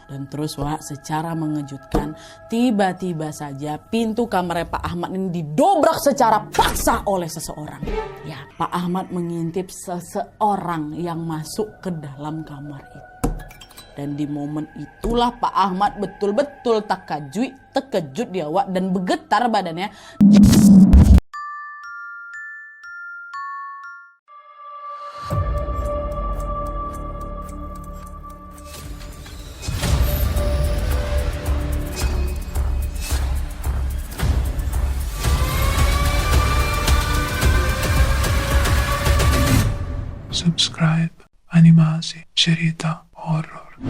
Dan terus Wak, secara mengejutkan, tiba-tiba saja pintu kamarnya Pak Ahmad ini didobrak secara paksa oleh seseorang. Ya, Pak Ahmad mengintip seseorang yang masuk ke dalam kamar itu. Dan di momen itulah Pak Ahmad betul-betul terkejut dia Wak, dan bergetar badannya. Subscribe Animasi Cerita Horor.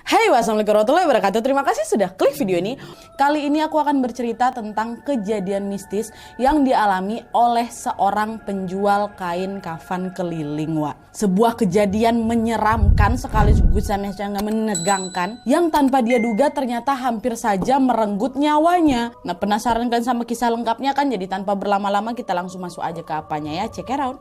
Hai, wassalamualaikum warahmatullahi wabarakatuh. Terima kasih sudah klik video ini. Kali ini aku akan bercerita tentang kejadian mistis yang dialami oleh seorang penjual kain kafan keliling, Wak. Sebuah kejadian menyeramkan sekaligus sangat menegangkan yang tanpa dia duga ternyata hampir saja merenggut nyawanya. Nah, penasaran kan sama kisah lengkapnya kan? Jadi tanpa berlama-lama kita langsung masuk aja ke apanya ya. Check it out.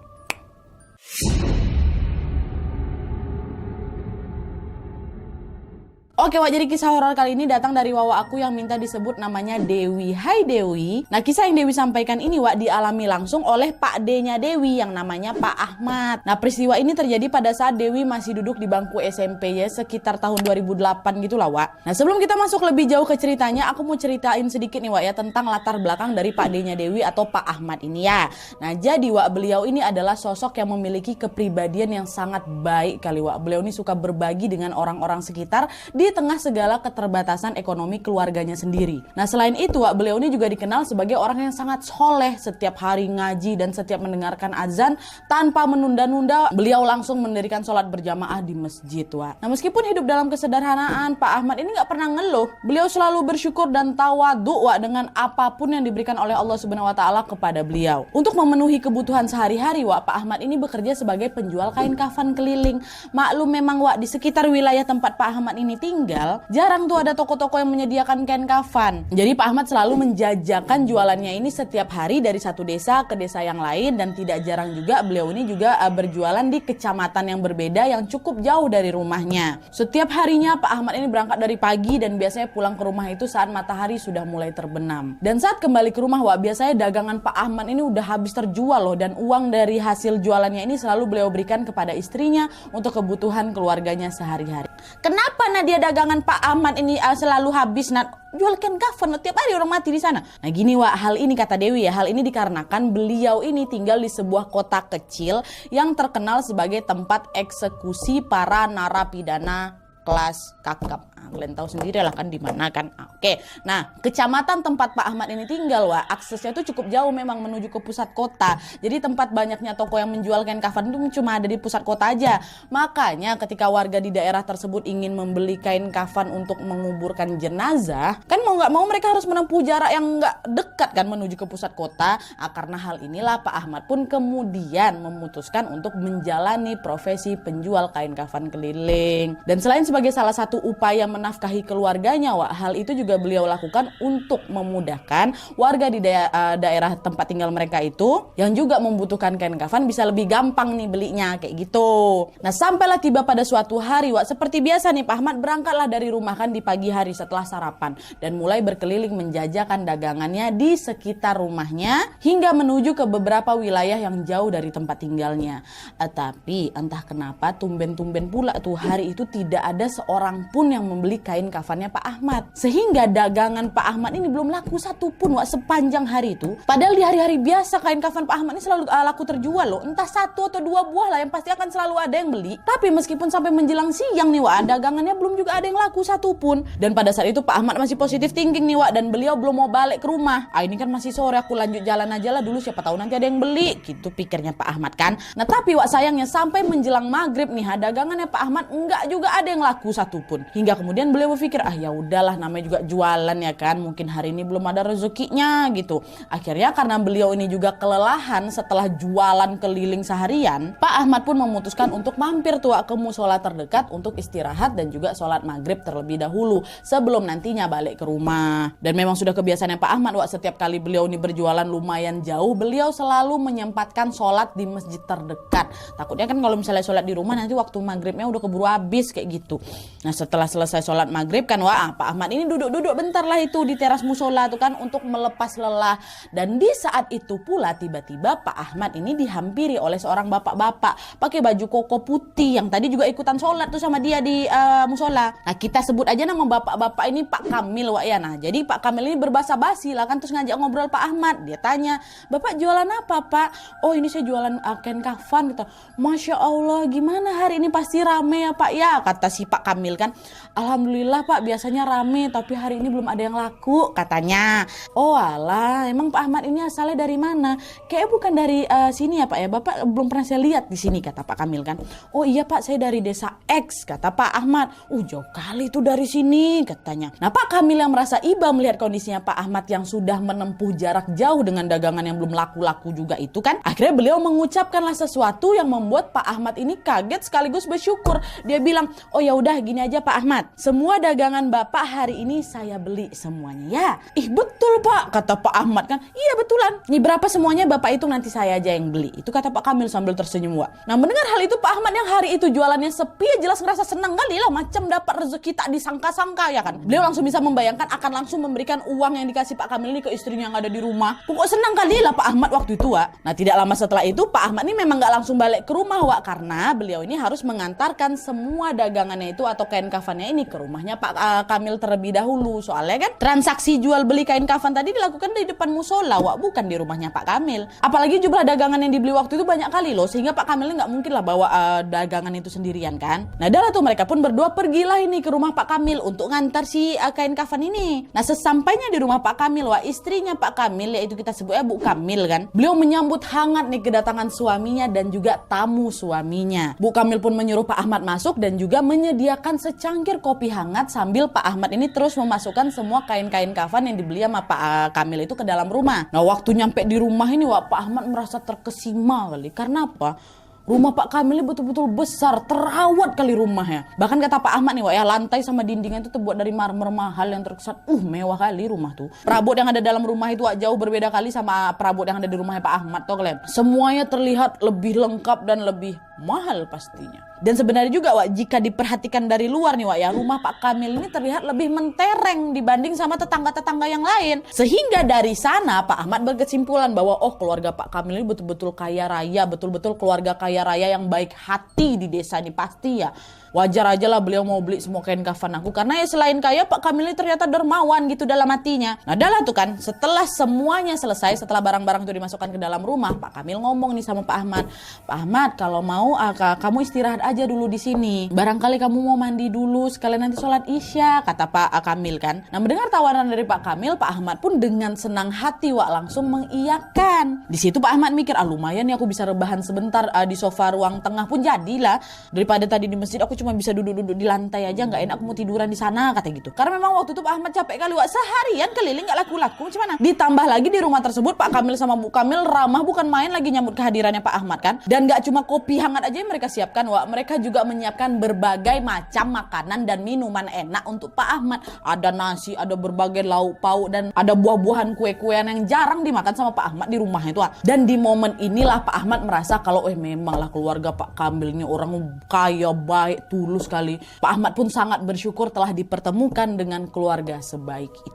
Oke Wak, jadi kisah horor kali ini datang dari wawa aku yang minta disebut namanya Dewi. Hai Dewi. Nah, kisah yang Dewi sampaikan ini Wak dialami langsung oleh Pak D-nya Dewi yang namanya Pak Ahmad. Nah, peristiwa ini terjadi pada saat Dewi masih duduk di bangku SMP ya, sekitar tahun 2008 gitu lah Wak. Nah, sebelum kita masuk lebih jauh ke ceritanya, aku mau ceritain sedikit nih Wak ya tentang latar belakang dari Pak D-nya Dewi atau Pak Ahmad ini ya. Nah, jadi Wak, beliau ini adalah sosok yang memiliki kepribadian yang sangat baik kali Wak. Beliau ini suka berbagi dengan orang-orang sekitar di tengah segala keterbatasan ekonomi keluarganya sendiri. Nah, selain itu Wak, beliau ini juga dikenal sebagai orang yang sangat soleh. Setiap hari ngaji dan setiap mendengarkan azan tanpa menunda-nunda, beliau langsung mendirikan sholat berjamaah di masjid Wak. Nah, meskipun hidup dalam kesederhanaan, Pak Ahmad ini gak pernah ngeluh. Beliau selalu bersyukur dan tawadhu Wak dengan apapun yang diberikan oleh Allah Subhanahu wa Ta'ala kepada beliau. Untuk memenuhi kebutuhan sehari-hari Wak, Pak Ahmad ini bekerja sebagai penjual kain kafan keliling. Maklum memang Wak, di sekitar wilayah tempat Pak Ahmad ini tinggal, jarang tuh ada toko-toko yang menyediakan kain kafan. Jadi Pak Ahmad selalu menjajakan jualannya ini setiap hari dari satu desa ke desa yang lain, dan tidak jarang juga beliau ini juga berjualan di kecamatan yang berbeda yang cukup jauh dari rumahnya. Setiap harinya Pak Ahmad ini berangkat dari pagi dan biasanya pulang ke rumah itu saat matahari sudah mulai terbenam. Dan saat kembali ke rumah Wak, biasanya dagangan Pak Ahmad ini udah habis terjual loh, dan uang dari hasil jualannya ini selalu beliau berikan kepada istrinya untuk kebutuhan keluarganya sehari-hari. Kenapa Nadia dagangan Pak Ahmad ini selalu habis jual kain kafan tiap hari orang mati di sana? Nah gini Wak, hal ini kata Dewi ya, hal ini dikarenakan beliau ini tinggal di sebuah kota kecil yang terkenal sebagai tempat eksekusi para narapidana kelas kakap. Kalian tahu sendiri lah kan di mana kan. Oke. Nah, kecamatan tempat Pak Ahmad ini tinggal Wak, aksesnya itu cukup jauh memang menuju ke pusat kota. Jadi tempat banyaknya toko yang menjual kain kafan itu cuma ada di pusat kota aja. Makanya ketika warga di daerah tersebut ingin membeli kain kafan untuk menguburkan jenazah, kan mau nggak mau mereka harus menempuh jarak yang nggak dekat kan menuju ke pusat kota. Karena hal inilah Pak Ahmad pun kemudian memutuskan untuk menjalani profesi penjual kain kafan keliling. Dan selain sebagai salah satu upaya menafkahi keluarganya Wak, hal itu juga beliau lakukan untuk memudahkan warga di daerah tempat tinggal mereka itu yang juga membutuhkan kain kafan bisa lebih gampang nih belinya kayak gitu. Nah, sampailah tiba pada suatu hari Wak, seperti biasa nih Pak Ahmad berangkatlah dari rumah kan di pagi hari setelah sarapan dan mulai berkeliling menjajakan dagangannya di sekitar rumahnya hingga menuju ke beberapa wilayah yang jauh dari tempat tinggalnya. Tapi entah kenapa tumben-tumben pula tuh hari itu tidak ada seorang pun yang membeli kain kafannya Pak Ahmad. Sehingga dagangan Pak Ahmad ini belum laku satu pun Wak sepanjang hari itu. Padahal di hari-hari biasa kain kafan Pak Ahmad ini selalu laku terjual loh. Entah satu atau dua buah lah yang pasti akan selalu ada yang beli. Tapi meskipun sampai menjelang siang nih Wak, dagangannya belum juga ada yang laku satu pun. Dan pada saat itu Pak Ahmad masih positif thinking nih Wak, dan beliau belum mau balik ke rumah. Ini kan masih sore, aku lanjut jalan aja lah dulu, siapa tahu nanti ada yang beli. Gitu pikirnya Pak Ahmad kan. Nah tapi Wak, sayangnya sampai menjelang maghrib nih dagangannya Pak Ahmad enggak juga ada yang laku satu pun. Hingga kemudian Kemudian beliau berpikir, ya udahlah, namanya juga jualan ya kan, mungkin hari ini belum ada rezekinya gitu. Akhirnya karena beliau ini juga kelelahan setelah jualan keliling seharian, Pak Ahmad pun memutuskan untuk mampir tuh ke musola terdekat untuk istirahat dan juga sholat maghrib terlebih dahulu sebelum nantinya balik ke rumah. Dan memang sudah kebiasaannya Pak Ahmad, setiap kali beliau ini berjualan lumayan jauh, beliau selalu menyempatkan sholat di masjid terdekat. Takutnya kan kalau misalnya sholat di rumah nanti waktu maghribnya udah keburu habis kayak gitu. Nah setelah selesai sholat maghrib kan, Pak Ahmad ini duduk-duduk bentar lah itu di teras musola tuh kan untuk melepas lelah. Dan di saat itu pula tiba-tiba Pak Ahmad ini dihampiri oleh seorang bapak-bapak pakai baju koko putih yang tadi juga ikutan sholat tuh sama dia di musola. Nah kita sebut aja nama bapak-bapak ini Pak Kamil, ya. Nah jadi Pak Kamil ini berbahasa basi lah kan, terus ngajak ngobrol Pak Ahmad. Dia tanya, "Bapak jualan apa, Pak?" "Oh ini saya jualan kain kafan," gitu. "Masya Allah, gimana hari ini pasti rame ya Pak ya?" Kata si Pak Kamil kan. "Alhamdulillah Pak, biasanya rame tapi hari ini belum ada yang laku," katanya. "Oh alah, emang Pak Ahmad ini asalnya dari mana?" "Kayaknya bukan dari sini ya Pak ya, Bapak belum pernah saya lihat di sini," kata Pak Kamil kan. "Oh iya Pak, saya dari desa X," kata Pak Ahmad. Jauh kali itu dari sini," katanya. Nah Pak Kamil yang merasa iba melihat kondisinya Pak Ahmad yang sudah menempuh jarak jauh dengan dagangan yang belum laku-laku juga itu kan, akhirnya beliau mengucapkanlah sesuatu yang membuat Pak Ahmad ini kaget sekaligus bersyukur. Dia bilang, "Oh ya udah gini aja Pak Ahmad, semua dagangan Bapak hari ini saya beli semuanya ya." "Ih betul Pak," kata Pak Ahmad kan. "Iya betulan, ini berapa semuanya Bapak itu nanti saya aja yang beli," itu kata Pak Kamil sambil tersenyum. Nah mendengar hal itu Pak Ahmad yang hari itu jualannya sepi jelas ngerasa senang kali lah, macam dapat rezeki tak disangka-sangka ya kan. Beliau langsung bisa membayangkan akan langsung memberikan uang yang dikasih Pak Kamil ini ke istrinya yang ada di rumah. Pokok senang kali lah Pak Ahmad waktu itu, Nah tidak lama setelah itu Pak Ahmad ini memang gak langsung balik ke rumah, karena beliau ini harus mengantarkan semua dagangannya itu atau kain kafannya ini ke rumahnya Pak Kamil terlebih dahulu. Soalnya kan transaksi jual beli kain kafan tadi dilakukan di depan musola, bukan di rumahnya Pak Kamil. Apalagi jumlah dagangan yang dibeli waktu itu banyak kali loh, sehingga Pak Kamil ini gak mungkin lah bawa dagangan itu sendirian kan. Nah dah tuh mereka pun berdua pergilah ini ke rumah Pak Kamil untuk ngantar si kain kafan ini. Nah sesampainya di rumah Pak Kamil, istrinya Pak Kamil yaitu kita sebutnya Bu Kamil kan, beliau menyambut hangat nih kedatangan suaminya dan juga tamu suaminya. Bu Kamil pun menyuruh Pak Ahmad masuk dan juga menyediakan secangkir kopi hangat sambil Pak Ahmad ini terus memasukkan semua kain-kain kafan yang dibeli sama Pak Kamil itu ke dalam rumah. Nah waktu nyampe di rumah ini Pak Ahmad merasa terkesima kali. Karena apa? Rumah Pak Kamil ini betul-betul besar, terawat kali rumahnya. Bahkan kata Pak Ahmad nih, lantai sama dindingnya itu terbuat dari marmer mahal yang terkesan mewah kali rumah tuh. Perabot yang ada dalam rumah itu jauh berbeda kali sama perabot yang ada di rumahnya Pak Ahmad tuh kalian. Semuanya terlihat lebih lengkap dan lebih mahal pastinya. Dan sebenarnya juga jika diperhatikan dari luar nih rumah Pak Kamil ini terlihat lebih mentereng dibanding sama tetangga-tetangga yang lain. Sehingga dari sana Pak Ahmad berkesimpulan bahwa keluarga Pak Kamil ini betul-betul kaya raya, betul-betul keluarga kaya raya yang baik hati di desa ini pasti ya. Wajar aja lah beliau mau beli semua kain kafan aku, karena ya selain kaya Pak Kamil ini ternyata dermawan gitu dalam hatinya. Nah dah tuh kan, setelah semuanya selesai, setelah barang-barang itu dimasukkan ke dalam rumah, Pak Kamil ngomong nih sama Pak Ahmad, "Pak Ahmad, kalau mau kamu istirahat aja dulu di sini. Barangkali kamu mau mandi dulu sekalian nanti sholat Isya," kata Pak Kamil kan. Nah mendengar tawaran dari Pak Kamil, Pak Ahmad pun dengan senang hati langsung mengiyakan. Di situ Pak Ahmad mikir, lumayan ya aku bisa rebahan sebentar di sofa ruang tengah pun jadilah, daripada tadi di masjid aku cuma bisa duduk-duduk di lantai aja, nggak enak, aku mau tiduran di sana, kata gitu. Karena memang waktu itu Pak Ahmad capek kali, seharian keliling nggak laku-laku, gimana? Ditambah lagi di rumah tersebut Pak Kamil sama Bu Kamil ramah bukan main lagi nyambut kehadirannya Pak Ahmad kan. Dan nggak cuma kopi hangat aja yang mereka siapkan, mereka juga menyiapkan berbagai macam makanan dan minuman enak untuk Pak Ahmad. Ada nasi, ada berbagai lauk pauk, dan ada buah-buahan, kue-kuean yang jarang dimakan sama Pak Ahmad di rumah itu. Dan di momen inilah Pak Ahmad merasa kalau memanglah keluarga Pak Kamil ini orang kaya, baik, tulus sekali. Pak Ahmad pun sangat bersyukur telah dipertemukan dengan keluarga sebaik itu.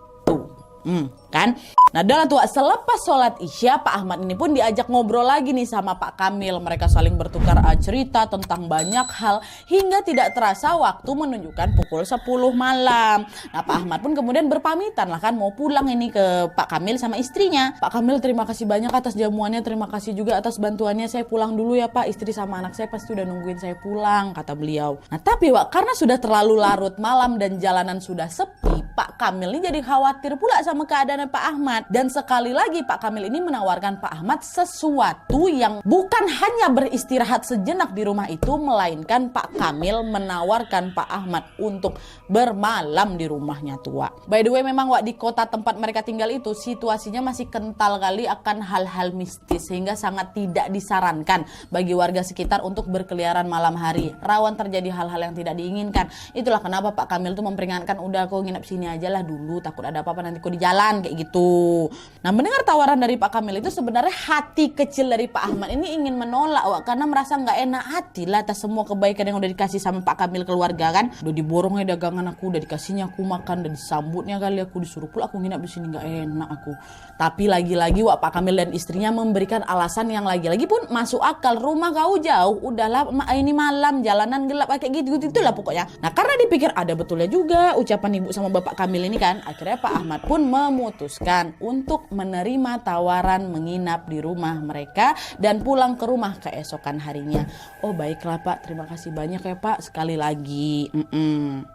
Kan? Nah selepas sholat Isya, Pak Ahmad ini pun diajak ngobrol lagi nih sama Pak Kamil. Mereka saling bertukar cerita tentang banyak hal hingga tidak terasa waktu menunjukkan pukul 10 malam. Nah Pak Ahmad pun kemudian berpamitan lah kan, mau pulang ini ke Pak Kamil sama istrinya. "Pak Kamil, terima kasih banyak atas jamuannya, terima kasih juga atas bantuannya, saya pulang dulu ya Pak, istri sama anak saya pasti udah nungguin saya pulang," kata beliau. Nah tapi karena sudah terlalu larut malam dan jalanan sudah sepi, Pak Kamil ini jadi khawatir pula sama keadaan Pak Ahmad. Ahmad. Dan sekali lagi Pak Kamil ini menawarkan Pak Ahmad sesuatu yang bukan hanya beristirahat sejenak di rumah itu, melainkan Pak Kamil menawarkan Pak Ahmad untuk bermalam di rumahnya tua. By the way, memang Wak, di kota tempat mereka tinggal itu situasinya masih kental kali akan hal-hal mistis, sehingga sangat tidak disarankan bagi warga sekitar untuk berkeliaran malam hari. Rawan terjadi hal-hal yang tidak diinginkan. Itulah kenapa Pak Kamil tuh memperingatkan, udah kau nginep sini aja lah dulu, takut ada apa-apa nanti kau di jalan, kayak gitu. Nah, mendengar tawaran dari Pak Kamil itu, sebenarnya hati kecil dari Pak Ahmad ini ingin menolak, Wak, karena merasa nggak enak hati lah atas semua kebaikan yang udah dikasih sama Pak Kamil keluarga kan. Udah diborongnya dagangan aku, udah dikasihnya aku makan, udah disambutnya kali aku, disuruh pula aku nginep di sini, nggak enak aku. Tapi lagi-lagi Wak, Pak Kamil dan istrinya memberikan alasan yang lagi-lagi pun masuk akal. Rumah kau jauh, udahlah ini malam, jalanan gelap kayak gitu-gitu itulah pokoknya. Nah, karena dipikir ada betulnya juga ucapan ibu sama bapak Kamil ini kan, akhirnya Pak Ahmad pun memutuskan untuk menerima tawaran menginap di rumah mereka dan pulang ke rumah keesokan harinya. Oh baiklah Pak, terima kasih banyak ya Pak sekali lagi.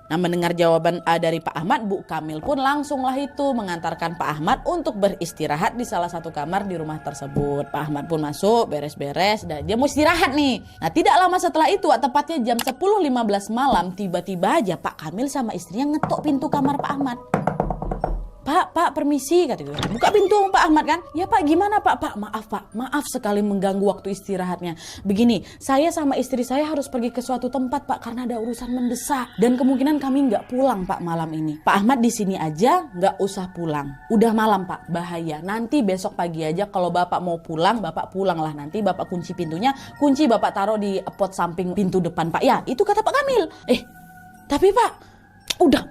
Nah, mendengar jawaban A dari Pak Ahmad, Bu Kamil pun langsunglah itu mengantarkan Pak Ahmad untuk beristirahat di salah satu kamar di rumah tersebut. Pak Ahmad pun masuk, beres-beres, dan dia mau istirahat nih. Nah, tidak lama setelah itu, tepatnya jam 10.15 malam, tiba-tiba aja Pak Kamil sama istrinya ngetok pintu kamar Pak Ahmad. Pak, permisi, kata gue. Buka pintu Pak Ahmad kan? Ya Pak, gimana Pak? Pak, maaf sekali mengganggu waktu istirahatnya. Begini, saya sama istri saya harus pergi ke suatu tempat Pak, karena ada urusan mendesak. Dan kemungkinan kami nggak pulang Pak malam ini. Pak Ahmad di sini aja, nggak usah pulang. Udah malam Pak, bahaya. Nanti besok pagi aja kalau Bapak mau pulang, Bapak pulang lah. Nanti Bapak kunci pintunya, kunci Bapak taruh di pot samping pintu depan Pak. Ya, itu kata Pak Kamil. Tapi Pak, Udah.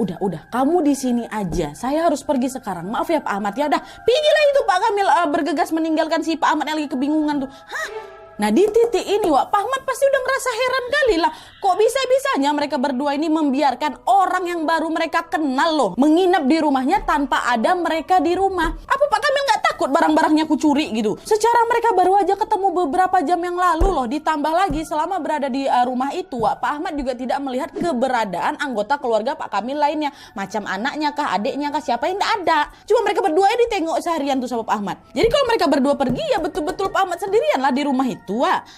Kamu di sini aja. Saya harus pergi sekarang. Maaf ya Pak Ahmad. Ya udah, pergilah itu Pak Kamil bergegas meninggalkan si Pak Ahmad yang lagi kebingungan tuh. Nah, di titik ini Wak, Pak Ahmad pasti udah ngerasa heran kali lah. Kok bisa-bisanya mereka berdua ini membiarkan orang yang baru mereka kenal loh menginap di rumahnya tanpa ada mereka di rumah. Apa Pak Kamil nggak takut barang-barangnya aku curi gitu? Secara mereka baru aja ketemu beberapa jam yang lalu loh. Ditambah lagi selama berada di rumah itu Wak, Pak Ahmad juga tidak melihat keberadaan anggota keluarga Pak Kamil lainnya. Macam anaknya kah, adiknya kah, siapa yang nggak ada. Cuma mereka berdua ini ditengok seharian tuh sama Pak Ahmad. Jadi kalau mereka berdua pergi ya betul-betul Pak Ahmad sendirian lah di rumah itu.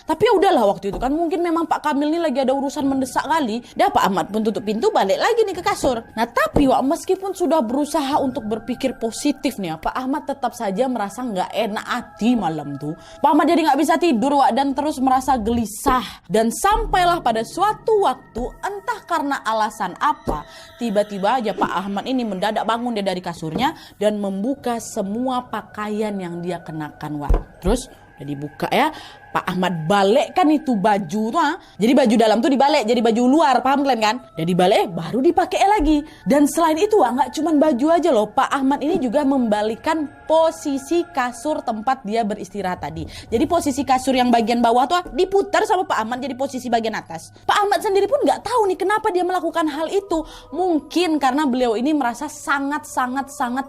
Tapi ya udahlah, waktu itu kan mungkin memang Pak Kamil ini lagi ada urusan mendesak kali. Dah Pak Ahmad pun tutup pintu, balik lagi nih ke kasur. Nah, tapi Wak, meskipun sudah berusaha untuk berpikir positif nih, Pak Ahmad tetap saja merasa nggak enak hati malam tuh. Pak Ahmad jadi nggak bisa tidur Wak, dan terus merasa gelisah. Dan sampailah pada suatu waktu, entah karena alasan apa, tiba-tiba aja Pak Ahmad ini mendadak bangun dia dari kasurnya dan membuka semua pakaian yang dia kenakan Wak. Terus udah dibuka ya, Pak Ahmad balik kan itu baju tuh. Jadi baju dalam tuh dibalik jadi baju luar, paham kalian kan? Udah dibalik baru dipakai lagi. Dan selain itu nggak cuma baju aja loh, Pak Ahmad ini juga membalikan posisi kasur tempat dia beristirahat tadi. Jadi posisi kasur yang bagian bawah tuh diputar sama Pak Ahmad jadi posisi bagian atas. Pak Ahmad sendiri pun nggak tahu nih kenapa dia melakukan hal itu. Mungkin karena beliau ini merasa sangat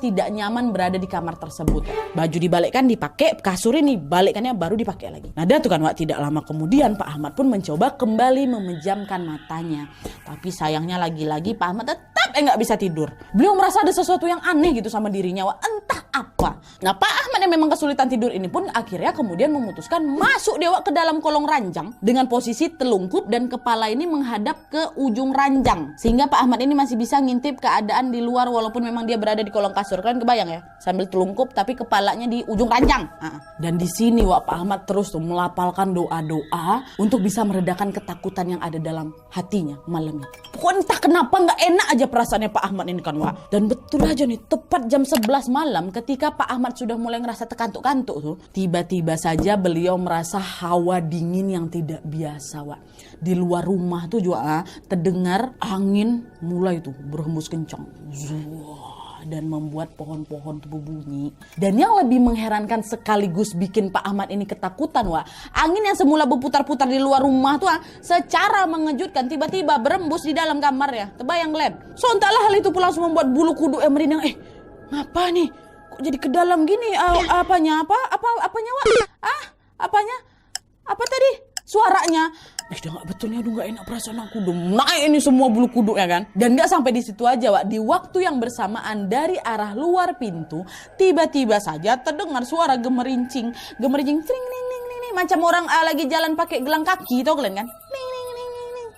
tidak nyaman berada di kamar tersebut. Baju dibalikkan dipakai, kasur ini balikannya baru dipakai lagi. Nah, tuh kan Wak, tidak lama kemudian Pak Ahmad pun mencoba kembali memejamkan matanya. Tapi sayangnya lagi-lagi Pak Ahmad tetap nggak bisa tidur. Beliau merasa ada sesuatu yang aneh gitu sama dirinya Wak, entah apa. Nah, Pak Ahmad yang memang kesulitan tidur ini pun akhirnya kemudian memutuskan masuk dia Wak ke dalam kolong ranjang dengan posisi telungkup dan kepala ini menghadap ke ujung ranjang. Sehingga Pak Ahmad ini masih bisa ngintip keadaan di luar walaupun memang dia berada di kolong kasur. Kalian kebayang ya? Sambil telungkup tapi kepalanya di ujung ranjang. Dan di sini Wak, Pak Ahmad terus tuh melapalkan doa-doa untuk bisa meredakan ketakutan yang ada dalam hatinya malam itu. Pokoknya entah kenapa nggak enak aja perasaannya Pak Ahmad ini kan Wak. Dan betul aja nih, tepat jam 11 malam ketika Pak Ahmad sudah mulai ngerasa terkantuk-kantuk tuh, tiba-tiba saja beliau merasa hawa dingin yang tidak biasa Wak. Di luar rumah tuh juga terdengar angin mulai tuh berhembus kencang. Dan membuat pohon-pohon tuh berbunyi. Dan yang lebih mengherankan sekaligus bikin Pak Ahmad ini ketakutan Wak, angin yang semula berputar-putar di luar rumah tuh secara mengejutkan tiba-tiba berembus di dalam kamarnya. Terbayang Glenn? Sontaklah hal itu pun langsung membuat bulu kuduk merinding. Ngapa nih? Kok jadi ke dalam gini? Apanya Wak? Apanya? Apa tadi? Suaranya. Udah gak betul nih, aduh gak enak perasaan aku. Udah naik ini semua bulu kuduk ya kan. Dan gak sampai di situ aja Wak. Di waktu yang bersamaan dari arah luar pintu, tiba-tiba saja terdengar suara gemerincing. Gemerincing, tring, ning, ning, ning, ning. Macam orang lagi jalan pakai gelang kaki, tau kalian kan? Ning, ning, ning, ning, ning.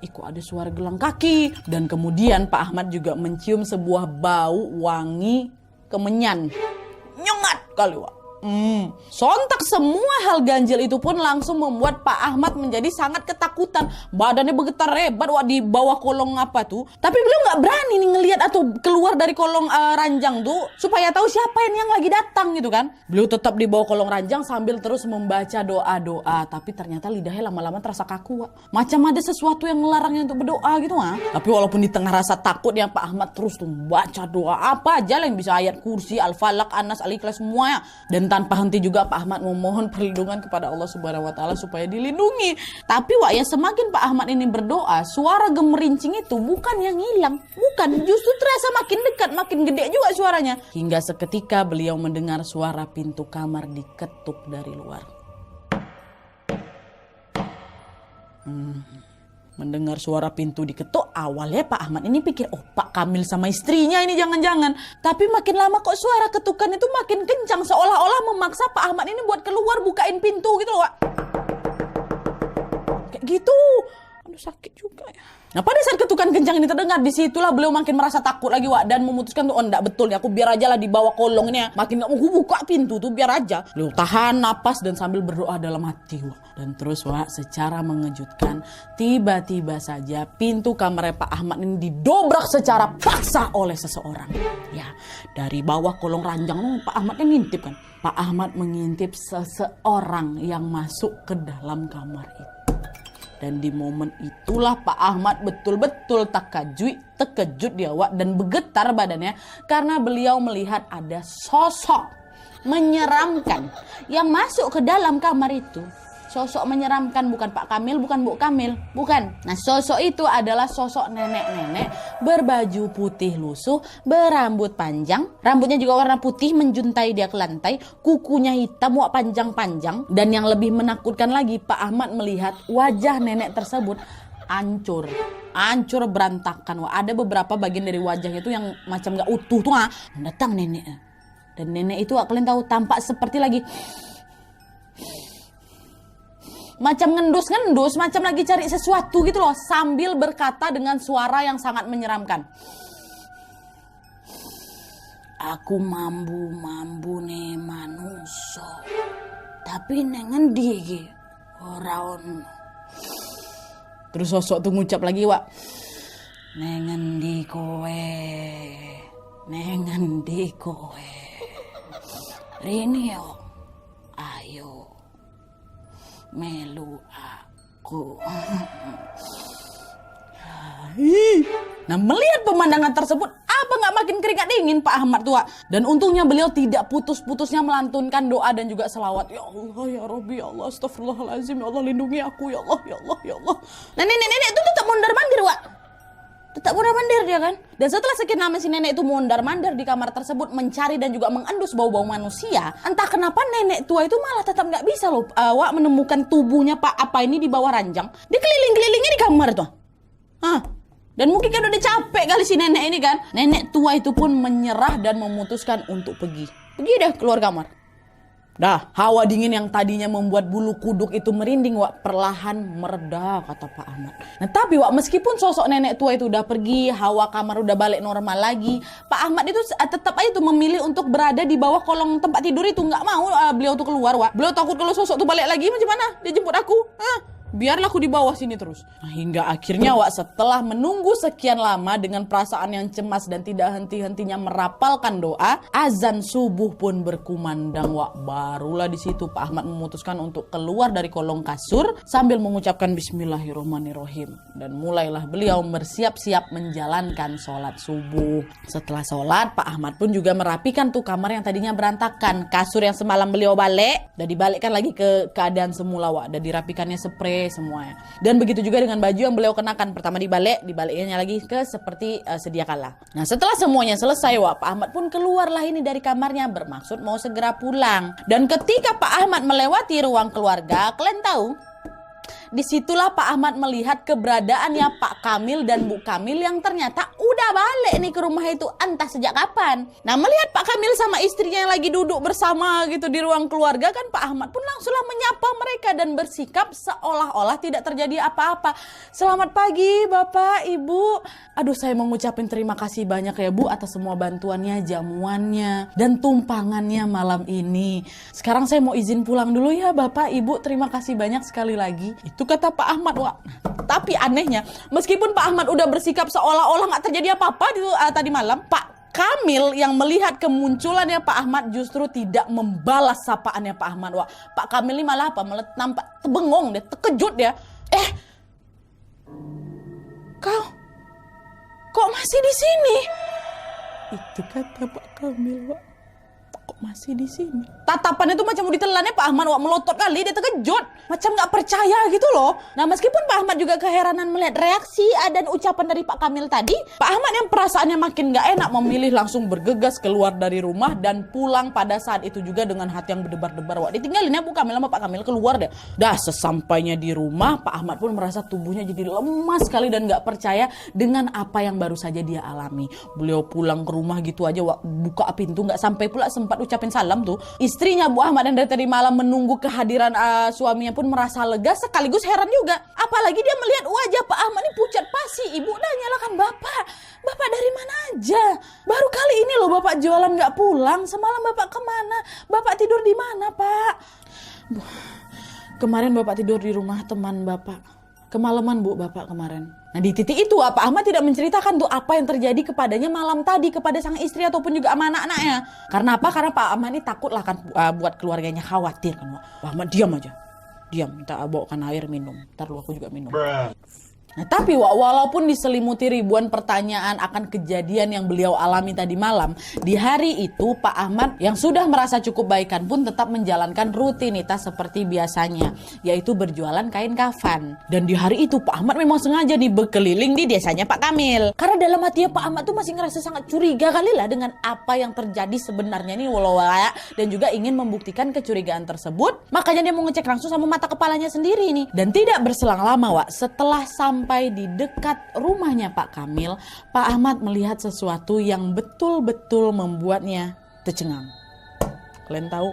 Kok ada suara gelang kaki. Dan kemudian Pak Ahmad juga mencium sebuah bau wangi kemenyan. Nyengat kali Wak. Sontak semua hal ganjil itu pun langsung membuat Pak Ahmad menjadi sangat ketakutan. Badannya bergetar hebat Wak di bawah kolong apa tuh. Tapi beliau nggak berani nih ngelihat atau keluar dari kolong ranjang tuh supaya tahu siapa yang lagi datang gitu kan. Beliau tetap di bawah kolong ranjang sambil terus membaca doa-doa. Tapi ternyata lidahnya lama-lama terasa kaku Wak. Macam ada sesuatu yang melarangnya untuk berdoa gitu Wak. Tapi walaupun di tengah rasa takut ya Pak Ahmad terus tuh baca doa apa aja yang bisa, ayat kursi, al-falaq, anas, al-ikhlas semuanya. Dan tanpa henti juga Pak Ahmad memohon perlindungan kepada Allah Subhanahu wa taala supaya dilindungi. Tapi Wak ya semakin Pak Ahmad ini berdoa, suara gemerincing itu bukan yang hilang, bukan, justru terasa makin dekat, makin gede juga suaranya. Hingga seketika beliau mendengar suara pintu kamar diketuk dari luar. Mendengar suara pintu diketuk, awalnya Pak Ahmad ini pikir, oh Pak Kamil sama istrinya ini jangan-jangan. Tapi makin lama kok suara ketukan itu makin kencang, seolah-olah memaksa Pak Ahmad ini buat keluar bukain pintu gitu loh Wak. Kayak gitu. Aduh sakit juga ya. Nah pada saat ketukan kencang ini terdengar, disitulah beliau makin merasa takut lagi Wak. Dan memutuskan tuh, oh enggak betul nih, aku biar aja lah di bawah kolong ini ya. Makin gak mau buka pintu tuh, biar aja. Beliau tahan napas dan sambil berdoa dalam hati Wak. Dan terus Wak, secara mengejutkan, tiba-tiba saja pintu kamar Pak Ahmad ini didobrak secara paksa oleh seseorang. Ya, dari bawah kolong ranjang Pak Ahmad ini ngintip kan. Pak Ahmad mengintip seseorang yang masuk ke dalam kamar itu. Dan di momen itulah Pak Ahmad betul-betul terkejut dia Wak, dan bergetar badannya karena beliau melihat ada sosok menyeramkan yang masuk ke dalam kamar itu. Sosok menyeramkan, bukan Pak Kamil, bukan Bu Kamil, bukan. Nah sosok itu adalah sosok nenek-nenek berbaju putih lusuh, berambut panjang, rambutnya juga warna putih menjuntai dia ke lantai, kukunya hitam Wak, panjang-panjang. Dan yang lebih menakutkan lagi, Pak Ahmad melihat wajah nenek tersebut hancur berantakan Wak. Ada beberapa bagian dari wajahnya itu yang macam gak utuh tuh datang nenek. Dan nenek itu Wak, kalian tahu tampak seperti lagi macam ngendus-ngendus, macam lagi cari sesuatu gitu loh, sambil berkata dengan suara yang sangat menyeramkan. Aku mambu nih manusia, tapi nengendi iki ora ono. Terus sosok tuh ngucap lagi Wak, nengendi kowe, Rini yo, ayo melu aku. Nah melihat pemandangan tersebut, apa gak makin keringat dingin Pak Ahmad tua. Dan untungnya beliau tidak putus-putusnya melantunkan doa dan juga selawat. Ya Allah ya Rabbi, ya Allah, astagfirullahaladzim, ya Allah lindungi aku, ya Allah, ya Allah, ya Allah. Nah nenek-nenek itu tetap mondar-mandir Wak. Tetap mondar-mandir dia kan. Dan setelah sekian lama si nenek itu mondar-mandir di kamar tersebut mencari dan juga mengendus bau-bau manusia. Entah kenapa nenek tua itu malah tetap gak bisa loh Wak menemukan tubuhnya Pak apa ini di bawah ranjang. Dia keliling-kelilingnya di kamar tuh. Dan mungkin kan udah capek kali si nenek ini kan. Nenek tua itu pun menyerah dan memutuskan untuk pergi deh keluar kamar. Dah, hawa dingin yang tadinya membuat bulu kuduk itu merinding Wak, perlahan mereda kata Pak Ahmad. Nah tapi Wak, meskipun sosok nenek tua itu udah pergi, hawa kamar udah balik normal lagi, Pak Ahmad itu tetap aja tuh memilih untuk berada di bawah kolong tempat tidur itu. Nggak mau beliau tuh keluar Wak. Beliau takut kalau sosok tuh balik lagi, macam mana dia jemput aku? Biarlah aku di bawah sini terus. Nah, hingga akhirnya Wak, setelah menunggu sekian lama dengan perasaan yang cemas dan tidak henti-hentinya merapalkan doa, azan subuh pun berkumandang Wak. Barulah di situ Pak Ahmad memutuskan untuk keluar dari kolong kasur sambil mengucapkan Bismillahirrahmanirrahim. Dan mulailah beliau bersiap-siap menjalankan sholat subuh. Setelah sholat, Pak Ahmad pun juga merapikan tuh kamar yang tadinya berantakan. Kasur yang semalam beliau balik, dan dibalikkan lagi ke keadaan semula Wak. Dan dirapikannya spray semuanya. Dan begitu juga dengan baju yang beliau kenakan. Pertama dibaliknya lagi ke seperti sedia kala. Nah setelah semuanya selesai Wak, Pak Ahmad pun keluarlah ini dari kamarnya bermaksud mau segera pulang. Dan ketika Pak Ahmad melewati ruang keluarga, kalian tahu disitulah Pak Ahmad melihat keberadaannya Pak Kamil dan Bu Kamil yang ternyata udah balik nih ke rumah itu entah sejak kapan. Nah, melihat Pak Kamil sama istrinya yang lagi duduk bersama gitu di ruang keluarga kan, Pak Ahmad pun langsunglah menyapa mereka dan bersikap seolah-olah tidak terjadi apa-apa. Selamat pagi Bapak, Ibu. Aduh, saya mau ngucapin terima kasih banyak ya Bu atas semua bantuannya, jamuannya, dan tumpangannya malam ini. Sekarang saya mau izin pulang dulu ya Bapak, Ibu. Terima kasih banyak sekali lagi. Itu kata Pak Ahmad, Wak. Tapi anehnya, meskipun Pak Ahmad udah bersikap seolah-olah nggak terjadi apa-apa tadi malam, Pak Kamil yang melihat kemunculannya Pak Ahmad justru tidak membalas sapaannya Pak Ahmad. Wah, Pak Kamil ini malah apa? Malah nampak bengong deh, terkejut dia. Kok masih di sini? Itu kata Pak Kamil, Wak. Kok masih di sini? Tatapannya tuh macam mau ditelannya Pak Ahmad, Wak, melotot kali, dia terkejut. Macam nggak percaya gitu loh. Nah, meskipun Pak Ahmad juga keheranan melihat reaksi dan ucapan dari Pak Kamil tadi, Pak Ahmad yang perasaannya makin nggak enak memilih langsung bergegas keluar dari rumah dan pulang pada saat itu juga dengan hati yang berdebar-debar. Wak, ditinggalinnya Bu Kamil sama Pak Kamil keluar deh. Dah sesampainya di rumah, Pak Ahmad pun merasa tubuhnya jadi lemas sekali dan nggak percaya dengan apa yang baru saja dia alami. Beliau pulang ke rumah gitu aja, Wak, buka pintu nggak sampai pula sempat ucapin salam tuh. Istrinya Bu Ahmad yang dari tadi malam menunggu kehadiran suaminya pun merasa lega sekaligus heran juga. Apalagi dia melihat wajah Pak Ahmad ini pucat pasi. Ibu udah nyalakan Bapak. Bapak dari mana aja? Baru kali ini loh Bapak jualan nggak pulang. Semalam Bapak kemana? Bapak tidur di mana Pak? Kemarin Bapak tidur di rumah teman Bapak. Kemalaman Bu Bapak kemarin. Nah, di titik itu Pak Ahmad tidak menceritakan tuh apa yang terjadi kepadanya malam tadi kepada sang istri ataupun juga sama anak-anaknya. Karena apa? Karena Pak Ahmad ini takut lah kan buat keluarganya, khawatir kan. Pak Ahmad diam aja. Diam, minta bawakan air minum. Ntar lu aku juga minum. Nah, tapi walaupun diselimuti ribuan pertanyaan akan kejadian yang beliau alami tadi malam, di hari itu Pak Ahmad yang sudah merasa cukup baikan pun tetap menjalankan rutinitas seperti biasanya, yaitu berjualan kain kafan. Dan di hari itu Pak Ahmad memang sengaja nih berkeliling di desanya Pak Kamil. Karena dalam hatinya Pak Ahmad tuh masih ngerasa sangat curiga kali lah dengan apa yang terjadi sebenarnya nih dan juga ingin membuktikan kecurigaan tersebut. Makanya dia mau ngecek langsung sama mata kepalanya sendiri nih. Dan tidak berselang lama, Wak, setelah sampai di dekat rumahnya Pak Kamil, Pak Ahmad melihat sesuatu yang betul-betul membuatnya tercengang. Kalian tahu?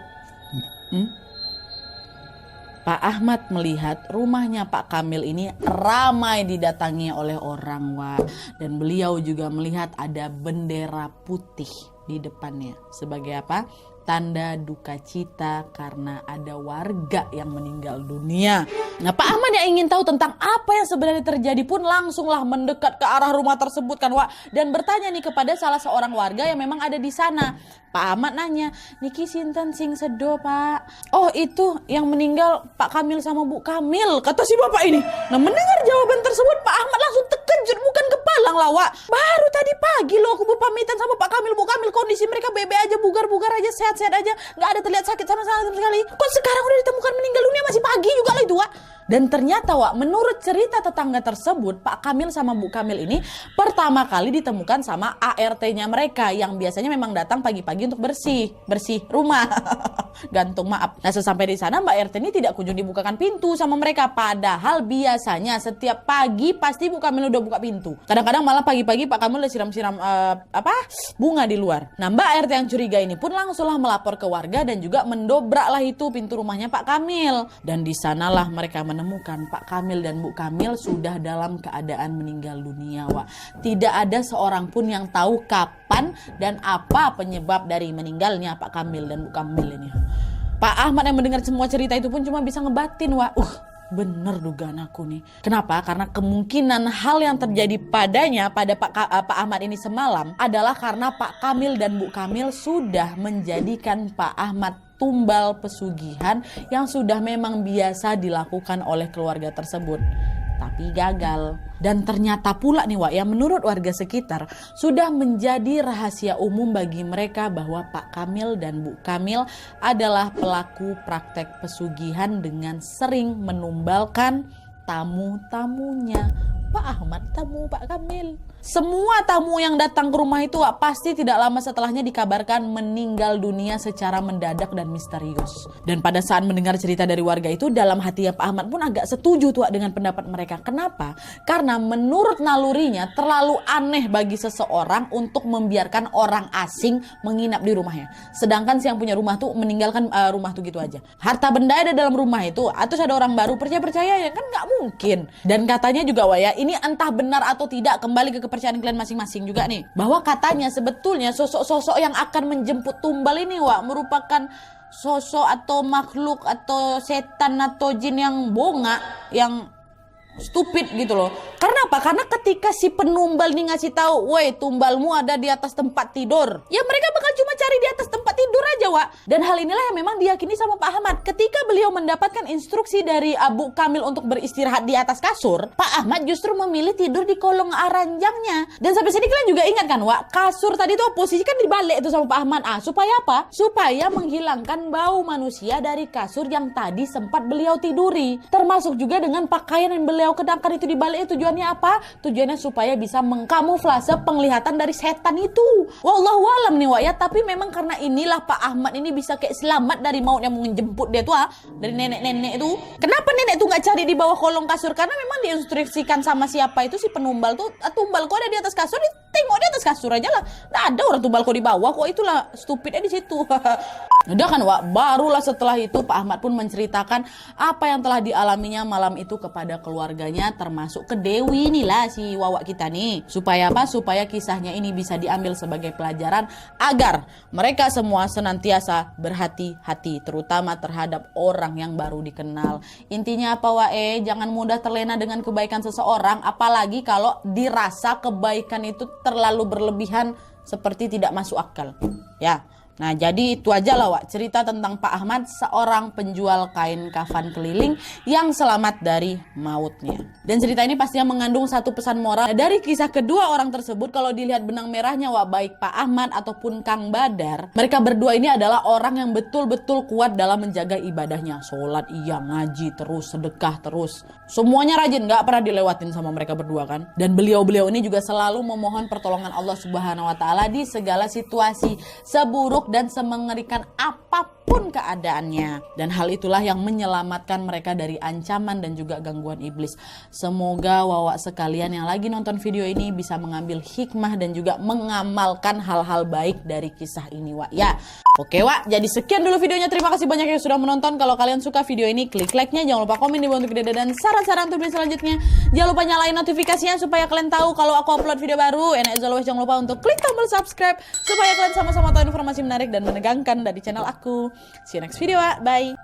Pak Ahmad melihat rumahnya Pak Kamil ini ramai didatangi oleh orang, Wak. Dan beliau juga melihat ada bendera putih di depannya. Sebagai apa? Tanda duka cita karena ada warga yang meninggal dunia. Nah, Pak Ahmad yang ingin tahu tentang apa yang sebenarnya terjadi pun langsunglah mendekat ke arah rumah tersebut kan, Wak, dan bertanya nih kepada salah seorang warga yang memang ada di sana. Pak Ahmad nanya, "Niki sinten sing sedo, Pak?" "Oh, itu yang meninggal Pak Kamil sama Bu Kamil," kata si bapak ini. Nah, mendengar jawaban tersebut Pak Ahmad langsung terkejut bukan kepalang lah, Wak. Baru tadi pagi loh aku berpamitan sama Pak Kamil, Bu Kamil, kondisi mereka bebe aja, bugar-bugar aja, sehat-sehat aja, nggak ada terlihat sakit sama sekali. Kok sekarang udah ditemukan meninggal dunia, masih pagi juga lah itu, Wak. Dan ternyata, Wak, menurut cerita tetangga tersebut, Pak Kamil sama Bu Kamil ini pertama kali ditemukan sama ART-nya mereka yang biasanya memang datang pagi-pagi untuk bersih rumah. Gantung, maaf. Nah, sesampai di sana Mbak RT ini tidak kunjung dibukakan pintu sama mereka. Padahal biasanya setiap pagi pasti Bu Kamil udah buka pintu. Kadang-kadang malah pagi-pagi Pak Kamil udah siram-siram bunga di luar. Nah, Mbak RT yang curiga ini pun langsunglah melapor ke warga dan juga mendobraklah itu pintu rumahnya Pak Kamil. Dan di sanalah mereka menemukan Pak Kamil dan Bu Kamil sudah dalam keadaan meninggal dunia, Wak. Tidak ada seorang pun yang tahu kapan dan apa penyebab dari meninggalnya Pak Kamil dan Bu Kamil ini. Pak Ahmad yang mendengar semua cerita itu pun cuma bisa ngebatin, Wak. Bener dugaan aku nih. Kenapa? Karena kemungkinan hal yang terjadi padanya pada Pak Ahmad ini semalam adalah karena Pak Kamil dan Bu Kamil sudah menjadikan Pak Ahmad tumbal pesugihan yang sudah memang biasa dilakukan oleh keluarga tersebut. Tapi gagal. Dan ternyata pula nih, Wak, yang menurut warga sekitar sudah menjadi rahasia umum bagi mereka bahwa Pak Kamil dan Bu Kamil adalah pelaku praktek pesugihan dengan sering menumbalkan tamu-tamunya. Pak Ahmad tamu Pak Kamil, Semua tamu yang datang ke rumah itu Wak, pasti tidak lama setelahnya dikabarkan meninggal dunia secara mendadak dan misterius. Dan pada saat mendengar cerita dari warga itu, dalam hatinya Pak Ahmad pun agak setuju tuh Wak, dengan pendapat mereka. Kenapa? Karena menurut nalurinya terlalu aneh bagi seseorang untuk membiarkan orang asing menginap di rumahnya. Sedangkan si yang punya rumah tuh meninggalkan rumah tuh gitu aja. Harta benda ada dalam rumah itu, atau ada orang baru percaya ya kan nggak mungkin. Dan katanya juga Wak ya, ini entah benar atau tidak, kembali ke kepercayaan kalian masing-masing juga nih, bahwa katanya sebetulnya sosok-sosok yang akan menjemput tumbal ini Wak merupakan sosok atau makhluk atau setan atau jin yang bonga, yang stupid gitu loh. Karena apa? Karena ketika si penumbal nih ngasih tahu, "Woi, tumbalmu ada di atas tempat tidur." Ya mereka bakal cuma cari di atas tempat tidur aja, Wak. Dan hal inilah yang memang diyakini sama Pak Ahmad. Ketika beliau mendapatkan instruksi dari Abu Kamil untuk beristirahat di atas kasur, Pak Ahmad justru memilih tidur di kolong ranjangnya. Dan sampai sini kalian juga ingat kan, Wak? Kasur tadi tuh posisi kan dibalik itu sama Pak Ahmad. Supaya apa? Supaya menghilangkan bau manusia dari kasur yang tadi sempat beliau tiduri. Termasuk juga dengan pakaian yang beliau kenakan itu dibalik. Tujuannya apa? Tujuannya supaya bisa mengkamuflase penglihatan dari setan itu. Wallahu alam nih Wak ya. Tapi memang karena inilah Pak Ahmad ini bisa kayak selamat dari maut yang menjemput dia tuh dari nenek-nenek itu. Kenapa nenek tuh nggak cari di bawah kolong kasur? Karena memang diinstruksikan sama siapa itu si penumbal tuh, tumbal kok ada di atas kasur, tengok di atas kasur aja lah. Nggak ada orang tumbal kok di bawah, kok itulah stupidnya di situ. Udah kan Wak, barulah setelah itu Pak Ahmad pun menceritakan apa yang telah dialaminya malam itu kepada keluarganya, termasuk ke Dewi inilah si Wawak kita nih. Supaya apa? Supaya kisahnya ini bisa diambil sebagai pelajaran agar mereka semua senantiasa berhati-hati, terutama terhadap orang yang baru dikenal. Intinya apa Wak? Jangan mudah terlena dengan kebaikan seseorang, apalagi kalau dirasa kebaikan itu terlalu berlebihan seperti tidak masuk akal. Ya. Nah jadi itu aja lah Wak, cerita tentang Pak Ahmad, seorang penjual kain kafan keliling yang selamat dari mautnya. Dan cerita ini pastinya mengandung satu pesan moral. Nah, dari kisah kedua orang tersebut, kalau dilihat benang merahnya Wak, baik Pak Ahmad ataupun Kang Badar, mereka berdua ini adalah orang yang betul-betul kuat dalam menjaga ibadahnya. Sholat iya, ngaji terus, sedekah terus, semuanya rajin, gak pernah dilewatin sama mereka berdua kan. Dan beliau-beliau ini juga selalu memohon pertolongan Allah Subhanahu wa Ta'ala di segala situasi, seburuk dan semengerikan apapun keadaannya. Dan hal itulah yang menyelamatkan mereka dari ancaman dan juga gangguan iblis. Semoga Wawak sekalian yang lagi nonton video ini bisa mengambil hikmah dan juga mengamalkan hal-hal baik dari kisah ini Wak ya. Oke Wak, jadi sekian dulu videonya. Terima kasih banyak yang sudah menonton. Kalau kalian suka video ini, klik like-nya. Jangan lupa komen di bawah untuk video dan saran-saran untuk video selanjutnya. Jangan lupa nyalain notifikasinya supaya kalian tahu kalau aku upload video baru. And as always, jangan lupa untuk klik tombol subscribe supaya kalian sama-sama tahu informasi menarik dan menegangkan dari channel aku. See you next video, bye.